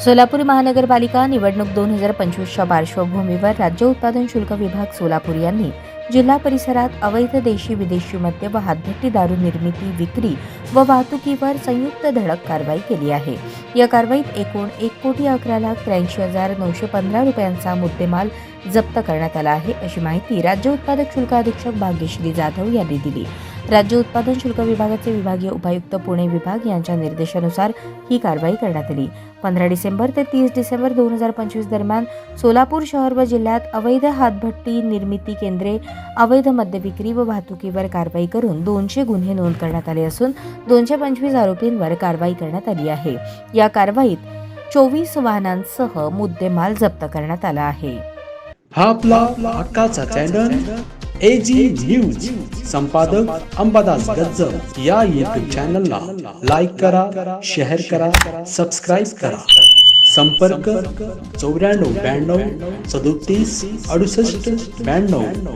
सोलापूर महानगरपालिका निवडणूक 2025च्या पार्श्वभूमीवर राज्य उत्पादन शुल्क विभाग सोलापूर यांनी जिल्हा परिसरात अवैध देशी विदेशी मद्य व हातभट्टी दारू निर्मिती, विक्री व वाहतुकीवर संयुक्त धडक कारवाई केली आहे। या कारवाईत एकूण 1,83,83,915 रुपयांचा मुद्देमाल जप्त करण्यात आला आहे, अशी माहिती राज्य उत्पादक शुल्क अधीक्षक भाग्यश्री जाधव यांनी दिली। राज्य उत्पादन शुल्क विभागाचे विभागीय उपायुक्त पुणे विभाग यांच्या निर्देशानुसार ही कारवाई करण्यात आली। 15 डिसेंबर ते 30 डिसेंबर 2025 दरम्यान सोलापूर शहर व जिल्ह्यात अवैध हातभट्टी निर्मिती केंद्रे, अवैध मद्य विक्री व वाहतुकीवर कारवाई करून 200 गुन्हे नोंद करण्यात आले असून 225 आरोपींवर कारवाई करण्यात आली आहे। या कारवाईत 24 वाहनांसह मुद्देमाल जप्त करण्यात आला आहे। हा आपला हक्काचा चॅनल AG न्यूज, संपादक अंबादास गज्जर या YouTube चॅनलला लाईक करा, शेअर करा, सबस्क्राईब करा। संपर्क 94 92 37 68 92।